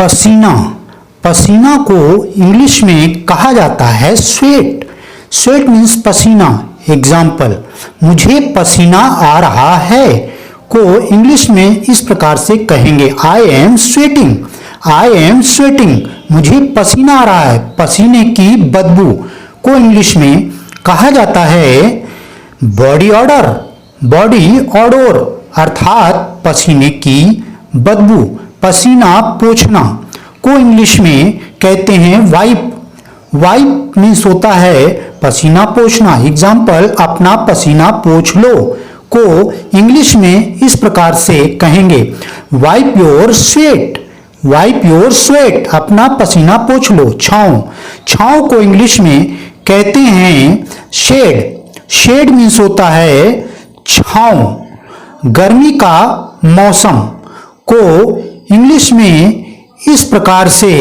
पसीना। पसीना को इंग्लिश में कहा जाता है स्वेट। स्वेट मीन्स पसीना। एग्जाम्पल, मुझे पसीना आ रहा है को इंग्लिश में इस प्रकार से कहेंगे, I am sweating. I am sweating, मुझे पसीना आ रहा है। पसीने की बदबू को इंग्लिश में कहा जाता है बॉडी ऑडर। बॉडी ऑडोर अर्थात पसीने की बदबू। पसीना पोंछना को इंग्लिश में कहते हैं वाइप। वाइप मीन्स होता है पसीना पोंछना। एग्जाम्पल, अपना पसीना पोंछ लो को इंग्लिश में इस प्रकार से कहेंगे, wipe your sweat. Wipe your sweat, अपना पसीना पोंछ लो। छांव। छांव को इंग्लिश में कहते हैं शेड। शेड मीन्स होता है छांव। गर्मी का मौसम को इंग्लिश में इस प्रकार से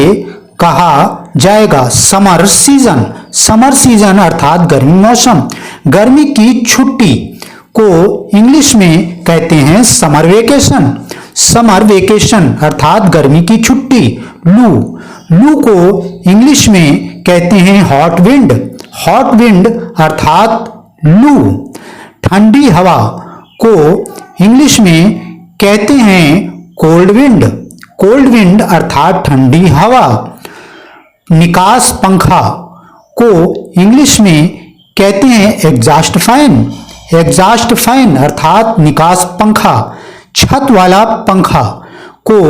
कहा जाएगा समर सीजन। समर सीजन अर्थात गर्मी मौसम। गर्मी की छुट्टी को इंग्लिश में कहते हैं समर वेकेशन। समर वेकेशन अर्थात गर्मी की छुट्टी। लू। लू को इंग्लिश में कहते हैं हॉट विंड। हॉट विंड अर्थात लू। ठंडी हवा को इंग्लिश में कहते हैं कोल्ड विंड। कोल्ड विंड अर्थात ठंडी हवा। निकास पंखा को इंग्लिश में कहते हैं एग्जॉस्ट फैन। एग्जॉस्ट फैन अर्थात निकास पंखा। छत वाला पंखा को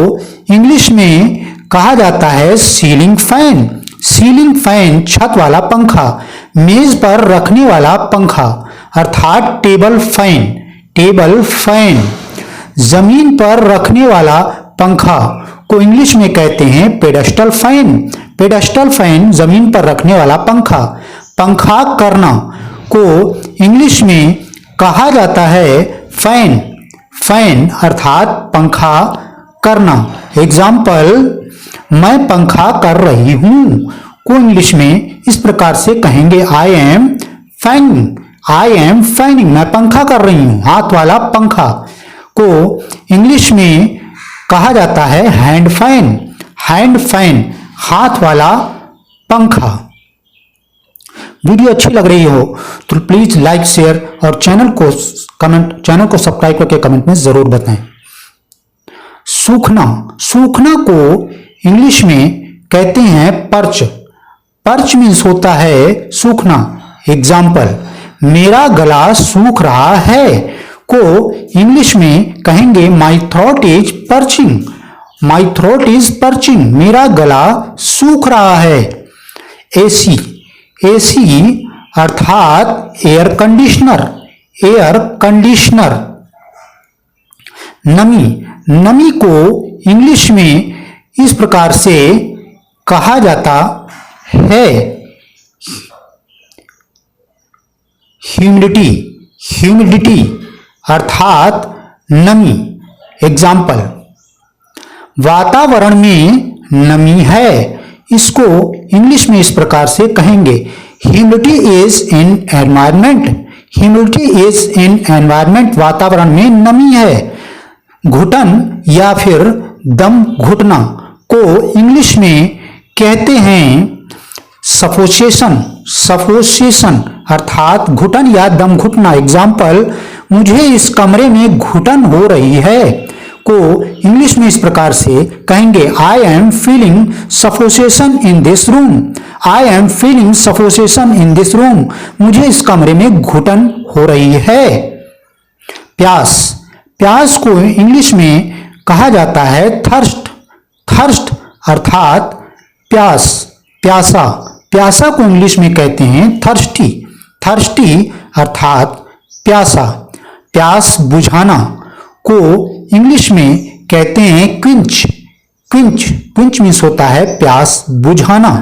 इंग्लिश में कहा जाता है सीलिंग फैन। सीलिंग फैन छत वाला पंखा। मेज पर रखने वाला पंखा अर्थात टेबल फैन। Table fan. जमीन पर रखने वाला पंखा को इंग्लिश में कहते हैं पेडेस्टल फैन। पेडेस्टल फैन जमीन पर रखने वाला पंखा। पंखा करना को इंग्लिश में कहा जाता है फैन। फैन अर्थात पंखा करना। एग्जाम्पल, मैं पंखा कर रही हूं को इंग्लिश में इस प्रकार से कहेंगे, I am fanning. I am fanning, मैं पंखा कर रही हूं। हाथ वाला पंखा को इंग्लिश में कहा जाता है हैंड फैन। हैंड फैन हाथ वाला पंखा। वीडियो अच्छी लग रही हो तो प्लीज लाइक, शेयर और चैनल को सब्सक्राइब करके कमेंट में जरूर बताएं। सूखना। सूखना को इंग्लिश में कहते हैं पर्च। पर्च मीन्स होता है सूखना। एग्जाम्पल, मेरा गला सूख रहा है को इंग्लिश में कहेंगे my throat is perching. My throat is perching, मेरा गला सूख रहा है। एसी। एसी अर्थात एयर कंडीशनर। Air conditioner. नमी। नमी को इंग्लिश में इस प्रकार से कहा जाता है ह्यूमिडिटी। ह्यूमिडिटी अर्थात नमी। एग्जाम्पल, वातावरण में नमी है, इसको इंग्लिश में इस प्रकार से कहेंगे, humidity is in environment. Humidity is in environment, वातावरण में नमी है। घुटन या फिर दम घुटना को इंग्लिश में कहते हैं सफोकेशन। सफोकेशन अर्थात घुटन या दम घुटना। एग्जाम्पल, मुझे इस कमरे में घुटन हो रही है को इंग्लिश में इस प्रकार से कहेंगे, I am feeling suffocation in this room. I am feeling suffocation in this room, मुझे इस कमरे में घुटन हो रही है। प्यास। प्यास को इंग्लिश में कहा जाता है थर्स्ट। थर्स्ट अर्थात प्यास, प्यासा। प्यासा को इंग्लिश में कहते हैं थर्स्टी। थर्स्टी अर्थात प्यासा। प्यास बुझाना को इंग्लिश में कहते हैं क्विंच। क्विंच। क्विंच मीन्स होता है प्यास बुझाना।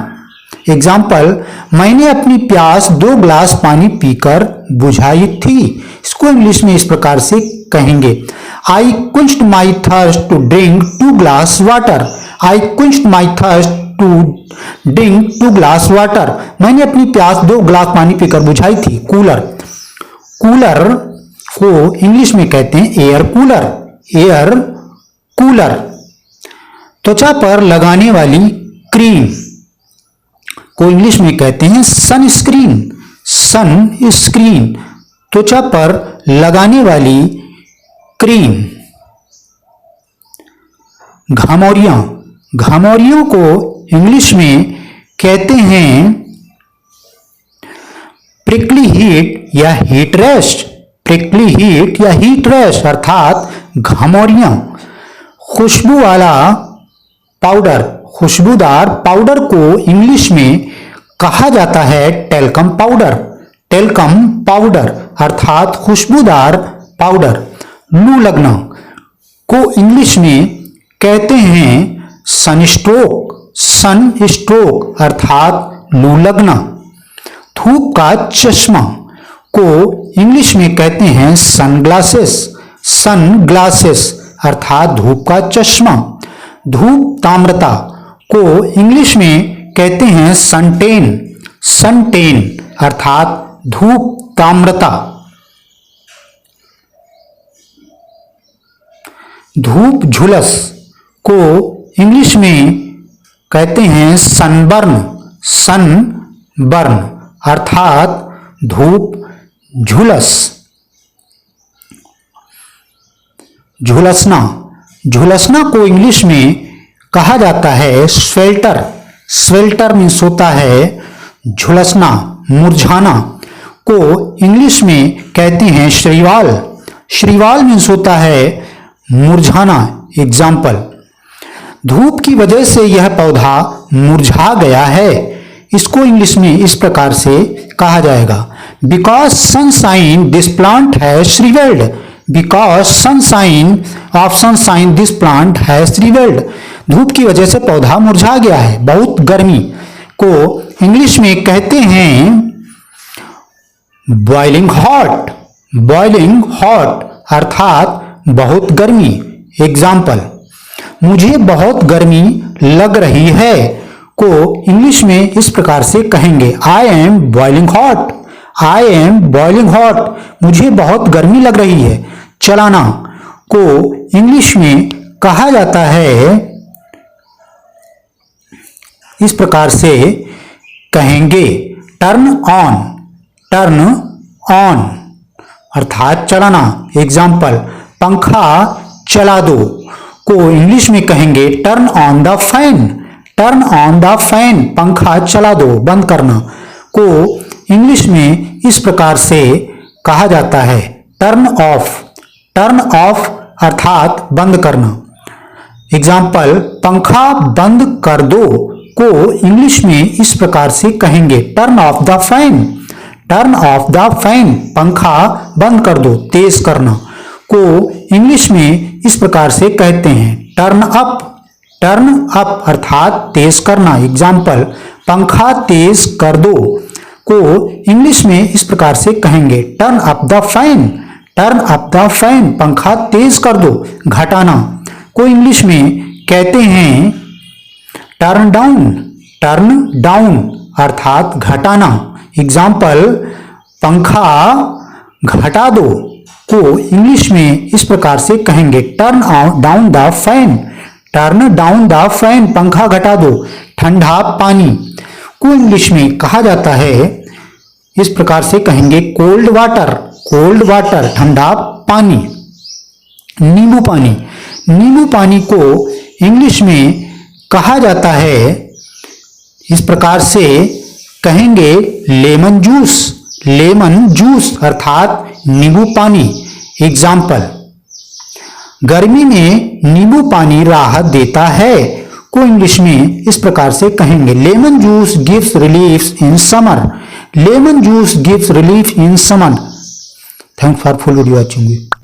एग्जाम्पल, मैंने अपनी प्यास 2 गिलास पानी पीकर बुझाई थी, इसको इंग्लिश में इस प्रकार से कहेंगे, आई quenched my thirst to drink 2 glass water। I quenched my thirst to drink 2 glass water, मैंने अपनी प्यास 2 गिलास पानी पीकर बुझाई थी। कूलर। कूलर को इंग्लिश में कहते हैं एयर कूलर। Air cooler. त्वचा पर लगाने वाली क्रीम को इंग्लिश में कहते हैं सनस्क्रीन। सनस्क्रीन त्वचा पर लगाने वाली क्रीम। घमौरियां, घमौरियों को इंग्लिश में कहते हैं प्रिकली हीट या हीट रैश। प्रिकली हीट या हीट रैश अर्थात घमौरियां। खुशबू वाला पाउडर, खुशबूदार पाउडर को इंग्लिश में कहा जाता है टेल्कम पाउडर। टेल्कम पाउडर अर्थात खुशबूदार पाउडर। लू लगना को इंग्लिश में कहते हैं सनस्ट्रोक। सनस्ट्रोक अर्थात लू लगना। धूप का चश्मा को इंग्लिश में कहते हैं सनग्लासेस। सनग्लासेस अर्थात धूप का चश्मा। धूप ताम्रता को इंग्लिश में कहते हैं सनटेन। सनटेन अर्थात धूप ताम्रता। धूप झुलस को इंग्लिश में कहते हैं सनबर्न। सनबर्न अर्थात धूप झुलस। झुलसना, झुलसना को इंग्लिश में कहा जाता है स्वेल्टर। स्वेल्टर मीन्स होता है झुलसना, मुरझाना को इंग्लिश में कहते हैं श्रीवाल। श्रीवाल मीन्स होता है मुरझाना। एग्जाम्पल, धूप की वजह से यह पौधा मुरझा गया है। इसको इंग्लिश में इस प्रकार से कहा जाएगा, because sunshine this plant has shrivelled. Because sunshine of sunshine this plant has shrivelled. धूप की वजह से पौधा मुरझा गया है। बहुत गर्मी को इंग्लिश में कहते हैं बॉइलिंग हॉट। बॉइलिंग हॉट अर्थात बहुत गर्मी। एग्जाम्पल, मुझे बहुत गर्मी लग रही है को इंग्लिश में इस प्रकार से कहेंगे, I am boiling hot. I am boiling hot, मुझे बहुत गर्मी लग रही है। चलाना को इंग्लिश में कहा जाता है, इस प्रकार से कहेंगे टर्न ऑन। टर्न ऑन अर्थात चलाना। एग्जाम्पल, पंखा चला दो को इंग्लिश में कहेंगे turn on the fan. Turn on the fan पंखा चला दो, बंद करना को इंग्लिश में इस प्रकार से कहा जाता है टर्न ऑफ। टर्न ऑफ अर्थात बंद करना। एग्जाम्पल, पंखा बंद कर दो को इंग्लिश में इस प्रकार से कहेंगे turn off the fan. Turn off the fan पंखा बंद कर दो, तेज करना को इंग्लिश में इस प्रकार से कहते हैं टर्न अप। टर्न अप अर्थात तेज करना। एग्जाम्पल, पंखा तेज कर दो को इंग्लिश में इस प्रकार से कहेंगे turn up the fan. Turn up the fan पंखा तेज कर दो। घटाना को इंग्लिश में कहते हैं टर्न डाउन। टर्न डाउन अर्थात घटाना। एग्जाम्पल, पंखा घटा दो को इंग्लिश में इस प्रकार से कहेंगे turn down the fan. Turn down the fan पंखा घटा दो। ठंडा पानी को इंग्लिश में कहा जाता है, इस प्रकार से कहेंगे कोल्ड वाटर। कोल्ड वाटर ठंडा पानी। नींबू पानी, नींबू पानी को इंग्लिश में कहा जाता है, इस प्रकार से कहेंगे लेमन जूस। लेमन जूस अर्थात नींबू पानी। एग्जाम्पल, गर्मी में नींबू पानी राहत देता है को इंग्लिश में इस प्रकार से कहेंगे lemon juice gives relief in summer. Lemon juice gives relief in summer. Thanks for full video watching.